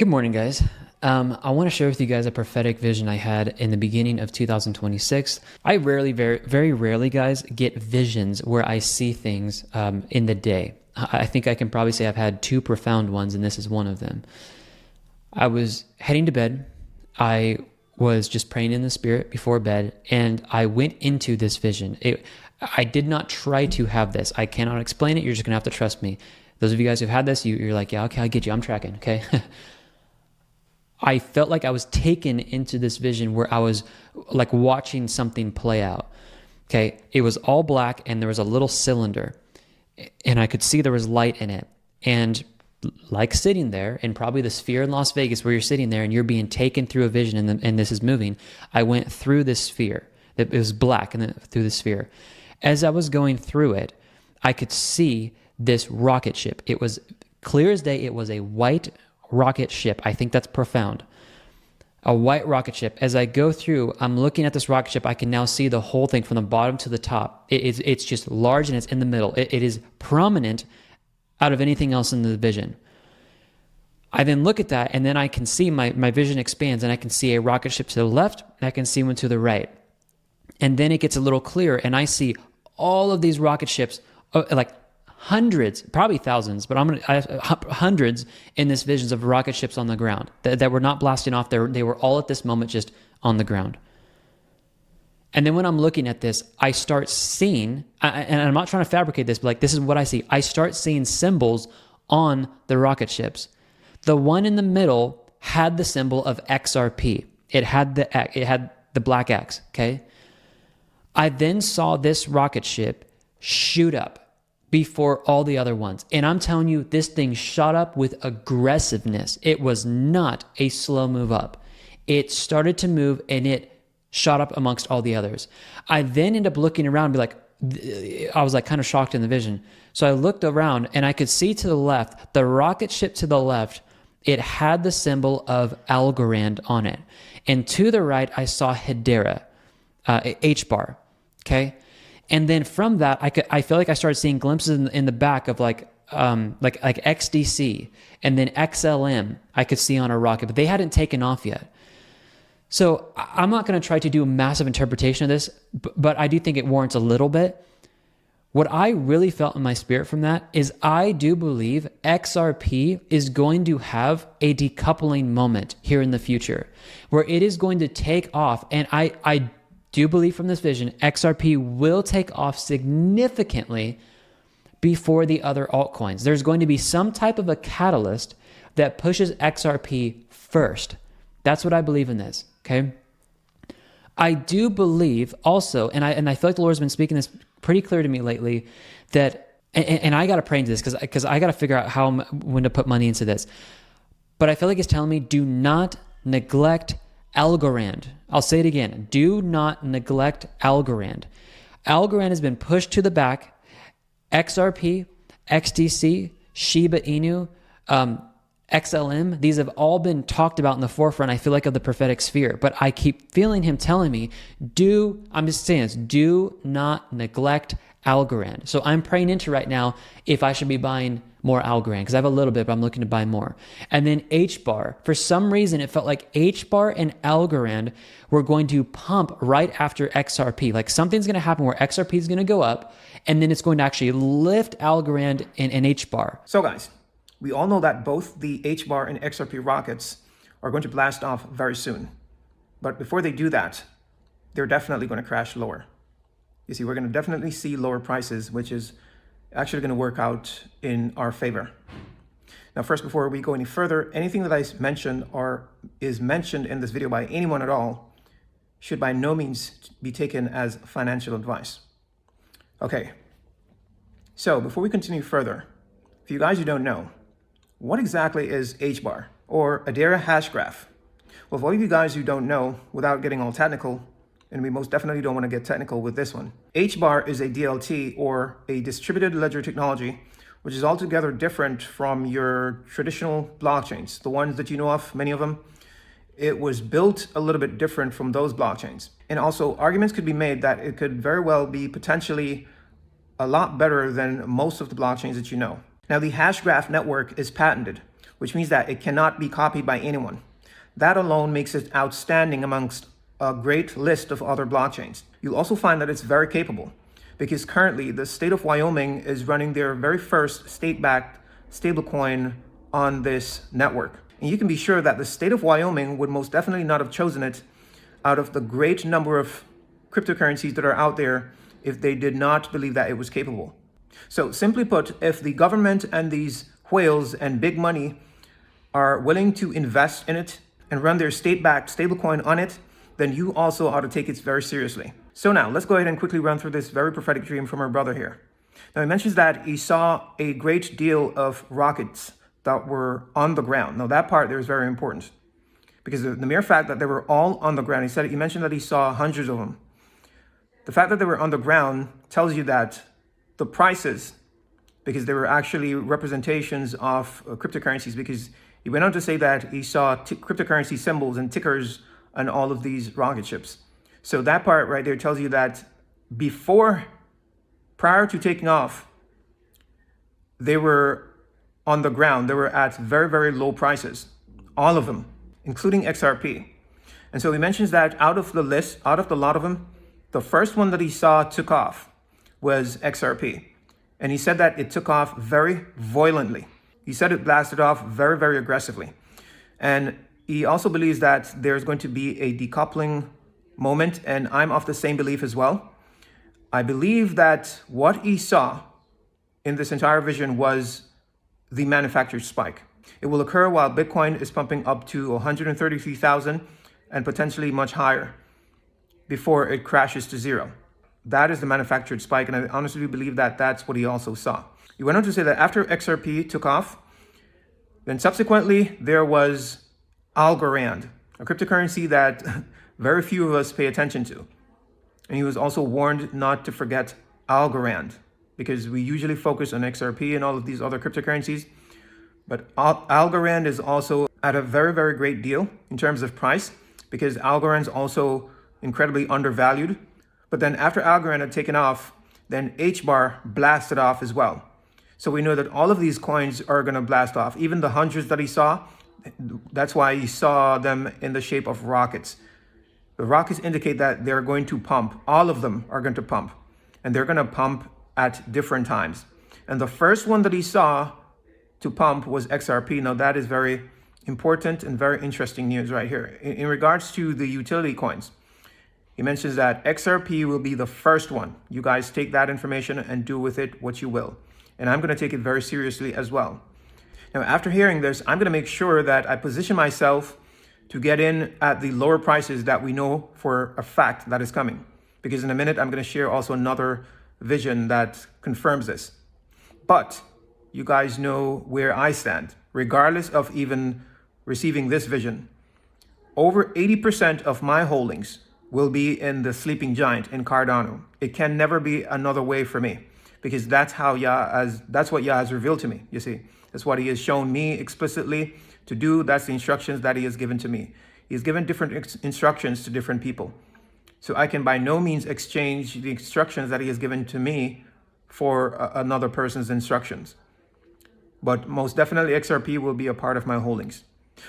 Good morning, guys. I want to share with you guys a prophetic vision I had in the beginning of 2026. I very rarely, guys, get visions where I see things in the day. I think I can probably say I've had two profound ones, and this is one of them. I was heading to bed. I was just praying in the spirit before bed, and I went into this vision. I did not try to have this. I cannot explain it. You're just going to have to trust me. Those of you guys who've had this, you're like, yeah, okay, I get you. I'm tracking, okay? I felt like I was taken into this vision where I was like watching something play out. Okay. It was all black and there was a little cylinder and I could see there was light in it. And like sitting there in probably the sphere in Las Vegas where you're sitting there and you're being taken through a vision and this is moving, I went through this sphere. It was black and then through the sphere. As I was going through it, I could see this rocket ship. It was clear as day. It was a white rocket ship. I think that's profound. A white rocket ship. As I go through, I'm looking at this rocket ship. I can now see the whole thing from the bottom to the top. It's just large and it's in the middle. It is prominent out of anything else in the vision. I then look at that and then I can see my vision expands and I can see a rocket ship to the left and I can see one to the right. And then it gets a little clearer and I see all of these rocket ships, like hundreds, probably thousands, but I have hundreds in this visions of rocket ships on the ground that were not blasting off. They were all at this moment just on the ground. And then when I'm looking at this, I start seeing, and I'm not trying to fabricate this, but like this is what I see. I start seeing symbols on the rocket ships. The one in the middle had the symbol of XRP. It had the black X, okay? I then saw this rocket ship shoot up before all the other ones. And I'm telling you, this thing shot up with aggressiveness. It was not a slow move up. It started to move and it shot up amongst all the others. I then end up looking around and be like, I was like kind of shocked in the vision. So I looked around and I could see to the left, the rocket ship to the left, it had the symbol of Algorand on it. And to the right, I saw Hedera, HBAR, okay? And then from that, I feel like I started seeing glimpses in the back of like XDC and then XLM I could see on a rocket, but they hadn't taken off yet. So I'm not going to try to do a massive interpretation of this, but I do think it warrants a little bit. What I really felt in my spirit from that is I do believe XRP is going to have a decoupling moment here in the future where it is going to take off. And I do believe from this vision, XRP will take off significantly before the other altcoins. There's going to be some type of a catalyst that pushes XRP first. That's what I believe in this, okay? I do believe also, and I feel like the Lord's been speaking this pretty clear to me lately, that, and I got to pray into this because I got to figure out when to put money into this. But I feel like it's telling me, do not neglect Algorand. I'll say it again. Do not neglect Algorand. Algorand has been pushed to the back. XRP, XDC, Shiba Inu, XLM, these have all been talked about in the forefront, I feel like, of the prophetic sphere. But I keep feeling him telling me, I'm just saying this, do not neglect Algorand. So I'm praying into right now if I should be buying more Algorand, because I have a little bit, but I'm looking to buy more. And then HBAR. For some reason, it felt like HBAR and Algorand were going to pump right after XRP. Like something's going to happen where XRP is going to go up, and then it's going to actually lift Algorand and HBAR. So guys, we all know that both the HBAR and XRP rockets are going to blast off very soon. But before they do that, they're definitely going to crash lower. You see, we're going to definitely see lower prices, which is actually going to work out in our favor. Now, first, before we go any further, anything that I mentioned or is mentioned in this video by anyone at all should by no means be taken as financial advice. Okay, so before we continue further, for you guys who don't know, what exactly is HBAR or Hedera hash graph? Well, for all of you guys who don't know, without getting all technical, and we most definitely don't want to get technical with this one, HBAR is a DLT or a distributed ledger technology, which is altogether different from your traditional blockchains, the ones that you know of, many of them. It was built a little bit different from those blockchains. And also arguments could be made that it could very well be potentially a lot better than most of the blockchains that you know. Now, the hash graph network is patented, which means that it cannot be copied by anyone. That alone makes it outstanding amongst a great list of other blockchains. You'll also find that it's very capable, because currently the state of Wyoming is running their very first state-backed stablecoin on this network. And you can be sure that the state of Wyoming would most definitely not have chosen it out of the great number of cryptocurrencies that are out there if they did not believe that it was capable. So simply put, if the government and these whales and big money are willing to invest in it and run their state-backed stablecoin on it, then you also ought to take it very seriously. So now let's go ahead and quickly run through this very prophetic dream from our brother here. Now he mentions that he saw a great deal of rockets that were on the ground. Now that part there is very important, because the mere fact that they were all on the ground, he mentioned that he saw hundreds of them. The fact that they were on the ground tells you that the prices, because they were actually representations of cryptocurrencies, because he went on to say that he saw cryptocurrency symbols and tickers on all of these rocket ships. So that part right there tells you that prior to taking off, they were on the ground. They were at very, very low prices, all of them, including XRP. And so he mentions that out of the lot of them, the first one that he saw took off was XRP. And he said that it took off very violently. He said it blasted off very, very aggressively. And he also believes that there's going to be a decoupling moment, and I'm of the same belief as well. I believe that what he saw in this entire vision was the manufactured spike. It will occur while Bitcoin is pumping up to 133,000 and potentially much higher before it crashes to zero. That is the manufactured spike, and I honestly believe that that's what he also saw. He went on to say that after XRP took off, then subsequently there was Algorand, a cryptocurrency that very few of us pay attention to. And he was also warned not to forget Algorand, because we usually focus on XRP and all of these other cryptocurrencies. But Algorand is also at a very, very great deal in terms of price, because Algorand is also incredibly undervalued. But then after Algorand had taken off, then HBAR blasted off as well. So we know that all of these coins are going to blast off. Even the hundreds that he saw, that's why he saw them in the shape of rockets. The rockets indicate that they're going to pump. All of them are going to pump. And they're going to pump at different times. And the first one that he saw to pump was XRP. Now that is very important and very interesting news right here. In regards to the utility coins, he mentions that XRP will be the first one. You guys take that information and do with it what you will. And I'm going to take it very seriously as well. Now, after hearing this, I'm going to make sure that I position myself to get in at the lower prices that we know for a fact that is coming. Because in a minute, I'm going to share also another vision that confirms this. But you guys know where I stand, regardless of even receiving this vision. Over 80% of my holdings will be in the sleeping giant in Cardano. It can never be another way for me, because that's how that's what Yah has revealed to me. You see, that's what he has shown me explicitly to do. That's the instructions that he has given to me. He's given different instructions to different people. So I can by no means exchange the instructions that he has given to me for another person's instructions. But most definitely XRP will be a part of my holdings.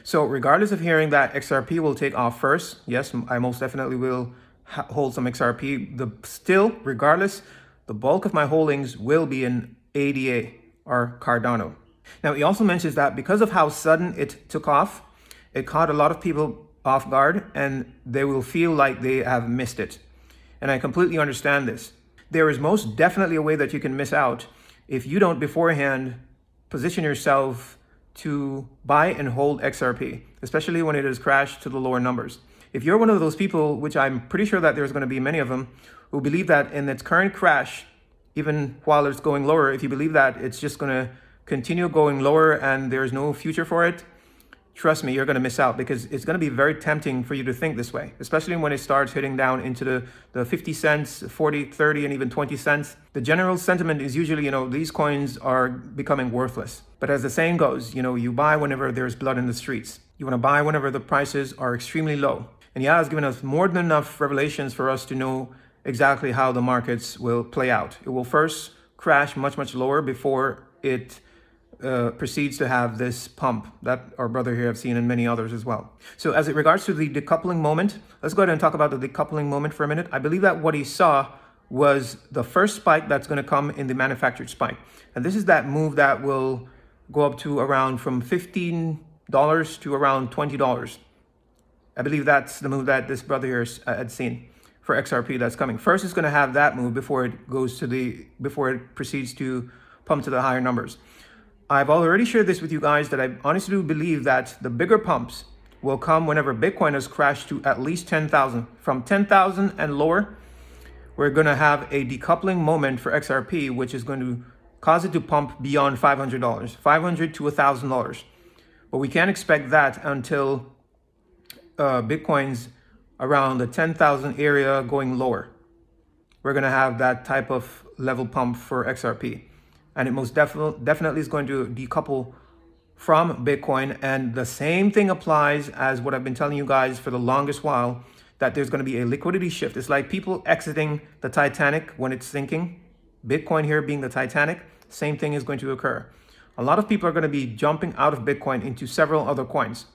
So regardless of hearing that XRP will take off first, yes, I most definitely will hold some XRP. Still, regardless, the bulk of my holdings will be in ADA or Cardano. Now, he also mentions that because of how sudden it took off, it caught a lot of people off guard and they will feel like they have missed it. And I completely understand this. There is most definitely a way that you can miss out if you don't beforehand position yourself to buy and hold XRP, especially when it has crashed to the lower numbers. If you're one of those people, which I'm pretty sure that there's going to be many of them, who believe that in its current crash, even while it's going lower, if you believe that it's just going to continue going lower and there's no future for it, trust me, you're going to miss out, because it's going to be very tempting for you to think this way, especially when it starts hitting down into the 50 cents, 40, 30, and even 20 cents. The general sentiment is usually, these coins are becoming worthless. But as the saying goes, you buy whenever there's blood in the streets. You want to buy whenever the prices are extremely low. And Yah has given us more than enough revelations for us to know exactly how the markets will play out. It will first crash much, much lower before it proceeds to have this pump that our brother here have seen and many others as well. So as it regards to the decoupling moment, let's go ahead and talk about the decoupling moment for a minute. I believe that what he saw was the first spike that's going to come in the manufactured spike. And this is that move that will go up to around from $15 to around $20. I believe that's the move that this brother here had seen for XRP that's coming. First, it's going to have that move before it proceeds to pump to the higher numbers. I've already shared this with you guys that I honestly do believe that the bigger pumps will come whenever Bitcoin has crashed to at least 10,000. From 10,000 and lower, we're going to have a decoupling moment for XRP, which is going to cause it to pump beyond $500, $500 to $1,000. But we can't expect that until Bitcoin's around the 10,000 area going lower. We're going to have that type of level pump for XRP. And it most definitely is going to decouple from Bitcoin. And the same thing applies as what I've been telling you guys for the longest while, that there's going to be a liquidity shift. It's like people exiting the Titanic when it's sinking. Bitcoin here being the Titanic, same thing is going to occur. A lot of people are going to be jumping out of Bitcoin into several other coins,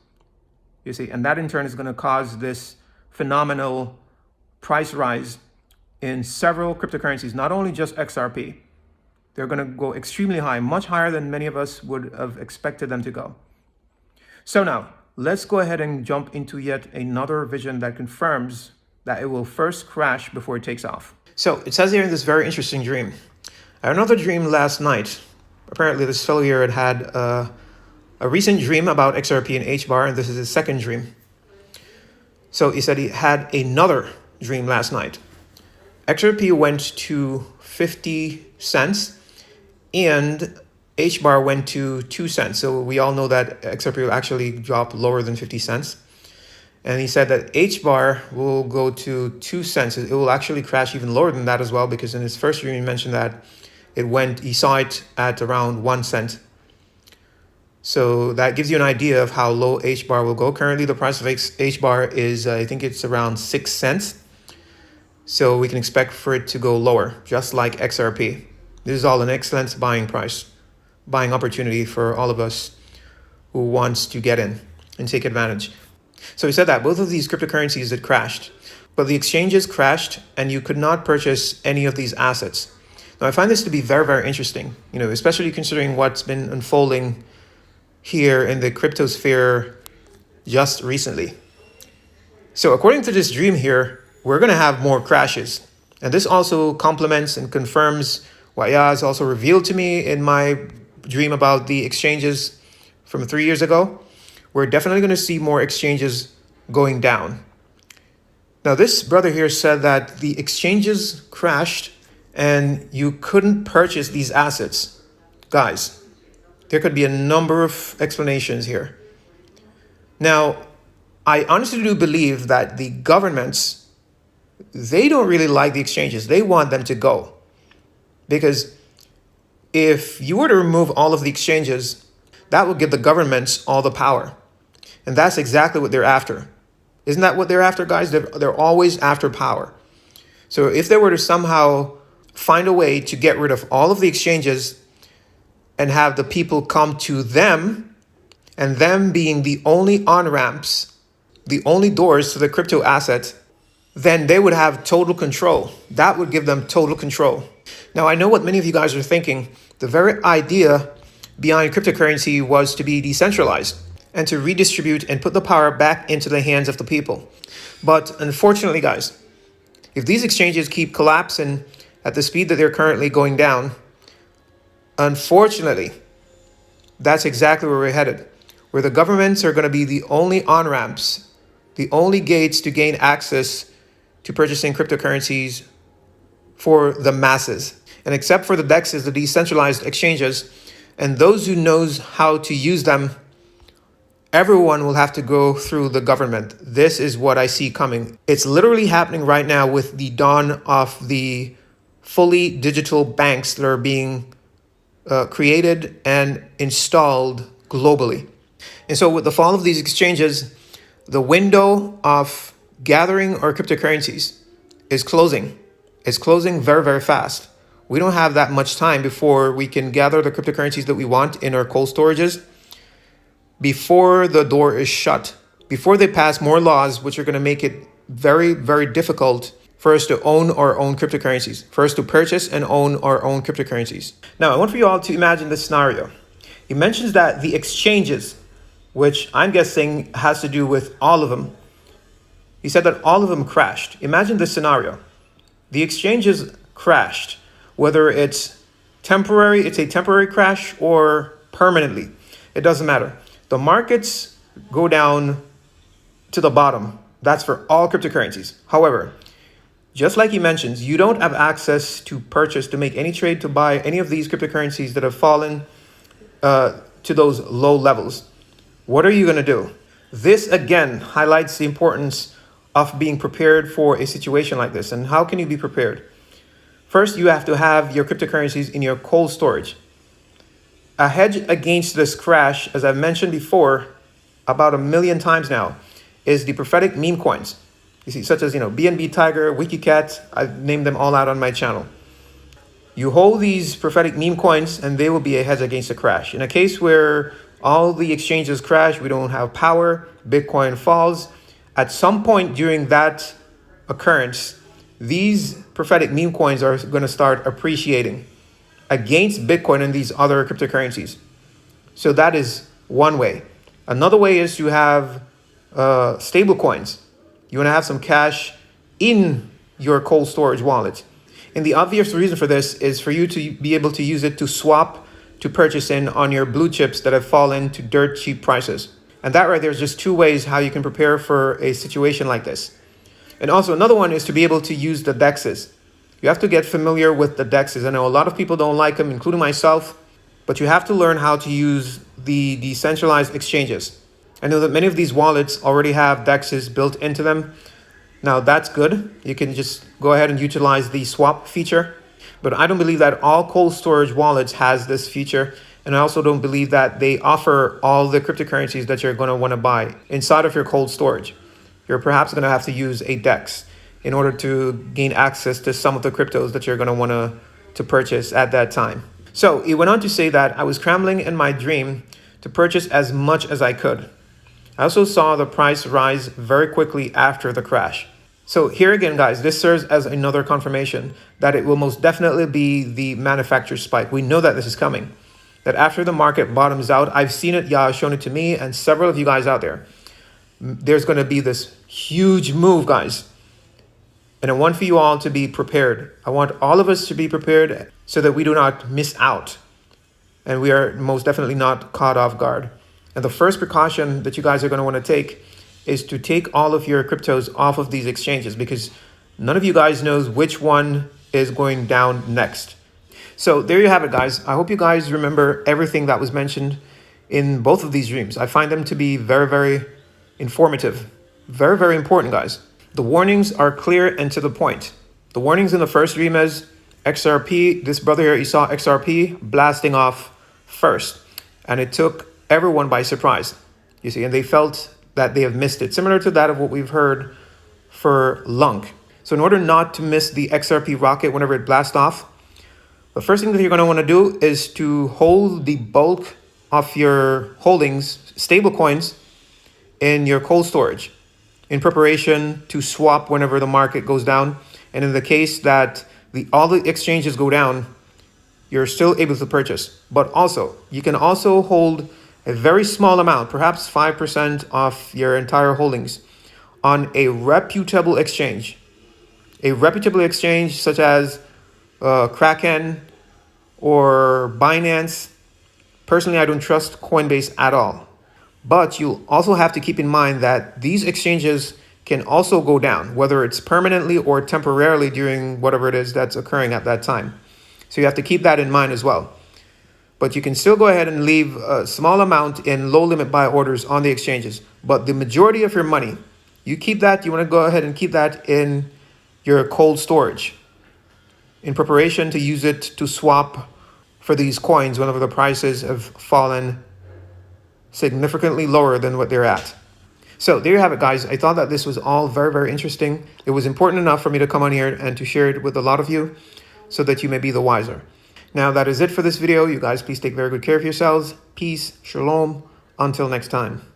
you see, and that in turn is going to cause this phenomenal price rise in several cryptocurrencies, not only just XRP. They're going to go extremely high, much higher than many of us would have expected them to go. So now, let's go ahead and jump into yet another vision that confirms that it will first crash before it takes off. So it says here in this very interesting dream. I had another dream last night. Apparently this fellow here had a recent dream about XRP and HBAR, and this is his second dream. So he said he had another dream last night. XRP went to 50 cents and HBAR went to 2 cents. So we all know that XRP will actually drop lower than 50 cents. And he said that HBAR will go to 2 cents. It will actually crash even lower than that as well, because in his first dream he mentioned that he saw it at around 1 cent. So that gives you an idea of how low HBAR will go. Currently the price of HBAR is, I think it's around 6 cents. So we can expect for it to go lower, just like XRP. This is all an excellent buying opportunity for all of us who wants to get in and take advantage. So he said that both of these cryptocurrencies had crashed, but the exchanges crashed and you could not purchase any of these assets. Now I find this to be very, very interesting, especially considering what's been unfolding here in the crypto sphere just recently. So according to this dream here, we're going to have more crashes. And this also complements and confirms what Yaz also revealed to me in my dream about the exchanges from 3 years ago. We're definitely going to see more exchanges going down. Now, this brother here said that the exchanges crashed and you couldn't purchase these assets. Guys, there could be a number of explanations here. Now, I honestly do believe that the governments, they don't really like the exchanges. They want them to go. Because if you were to remove all of the exchanges, that would give the governments all the power. And that's exactly what they're after. Isn't that what they're after, guys? They're always after power. So if they were to somehow find a way to get rid of all of the exchanges and have the people come to them, and them being the only on-ramps, the only doors to the crypto asset, then they would have total control. That would give them total control. Now, I know what many of you guys are thinking. The very idea behind cryptocurrency was to be decentralized and to redistribute and put the power back into the hands of the people. But unfortunately, guys, if these exchanges keep collapsing at the speed that they're currently going down, unfortunately, that's exactly where we're headed, where the governments are going to be the only on-ramps, the only gates to gain access to purchasing cryptocurrencies for the masses. And except for the DEXs, the decentralized exchanges, and those who knows how to use them, everyone will have to go through the government. This is what I see coming. It's literally happening right now with the dawn of the fully digital banks that are being created and installed globally. And so with the fall of these exchanges, the window of gathering our cryptocurrencies is closing. It's closing very, very fast. we don't have that much time before we can gather the cryptocurrencies that we want in our cold storages before the door is shut, before they pass more laws, which are going to make it very, very difficult for us to own our own cryptocurrencies, for us to purchase and own our own cryptocurrencies. Now, I want for you all to imagine this scenario. He mentions that the exchanges, which I'm guessing has to do with all of them, he said that all of them crashed. Imagine this scenario. The exchanges crashed, whether it's a temporary crash or permanently. It doesn't matter. The markets go down to the bottom. That's for all cryptocurrencies. However, just like he mentions, you don't have access to purchase, to make any trade, to buy any of these cryptocurrencies that have fallen to those low levels. What are you going to do? This again highlights the importance of being prepared for a situation like this. And how can you be prepared? First, you have to have your cryptocurrencies in your cold storage. A hedge against this crash, as I've mentioned before, about 1 million times now, is the prophetic meme coins. You see, such as, BNB Tiger, WikiCat, I've named them all out on my channel. You hold these prophetic meme coins and they will be a hedge against the crash. In a case where all the exchanges crash, we don't have power, Bitcoin falls, at some point during that occurrence, these prophetic meme coins are going to start appreciating against Bitcoin and these other cryptocurrencies. So that is one way. Another way is to have stable coins. You want to have some cash in your cold storage wallet. And the obvious reason for this is for you to be able to use it to swap to purchase in on your blue chips that have fallen to dirt cheap prices. And that right there is just two ways how you can prepare for a situation like this. And also another one is to be able to use the DEXs. You have to get familiar with the DEXs. I know a lot of people don't like them, including myself, but you have to learn how to use the decentralized exchanges. I know that many of these wallets already have DEXs built into them. Now that's good. You can just go ahead and utilize the swap feature. But I don't believe that all cold storage wallets has this feature. And I also don't believe that they offer all the cryptocurrencies that you're going to want to buy inside of your cold storage. You're perhaps going to have to use a DEX in order to gain access to some of the cryptos that you're going to want to purchase at that time. So he went on to say that I was scrambling in my dream to purchase as much as I could. I also saw the price rise very quickly after the crash. So here again, guys, this serves as another confirmation that it will most definitely be the manufacturer spike. We know that this is coming. That after the market bottoms out, I've seen it, Yah has shown it to me and several of you guys out there. There's going to be this huge move, guys. And I want for you all to be prepared. I want all of us to be prepared so that we do not miss out. And we are most definitely not caught off guard. And the first precaution that you guys are going to want to take is to take all of your cryptos off of these exchanges, because none of you guys knows which one is going down next. So there you have it, guys. I hope you guys remember everything that was mentioned in both of these dreams. I find them to be very, very informative. Very, very important, guys. The warnings are clear and to the point. The warnings in the first dream is XRP. This brother here, he saw XRP blasting off first. And it took everyone by surprise, you see, and they felt that they have missed it. Similar to that of what we've heard for Lunk. So in order not to miss the XRP rocket whenever it blasts off, the first thing that you're going to want to do is to hold the bulk of your holdings, stable coins, in your cold storage in preparation to swap whenever the market goes down. And in the case that all the exchanges go down, you're still able to purchase. But also, you can also hold a very small amount, perhaps 5% of your entire holdings on a reputable exchange. A reputable exchange such as Kraken or Binance. Personally, I don't trust Coinbase at all. But you'll also have to keep in mind that these exchanges can also go down, whether it's permanently or temporarily during whatever it is that's occurring at that time. So you have to keep that in mind as well. But you can still go ahead and leave a small amount in low limit buy orders on the exchanges. But the majority of your money, you keep that. You want to go ahead and keep that in your cold storage in preparation to use it to swap for these coins whenever the prices have fallen significantly lower than what they're at. So there you have it, guys. I thought that this was all very, very interesting. It was important enough for me to come on here and to share it with a lot of you. so that you may be the wiser. Now, that is it for this video. You guys, please take very good care of yourselves. Peace, shalom. Until next time.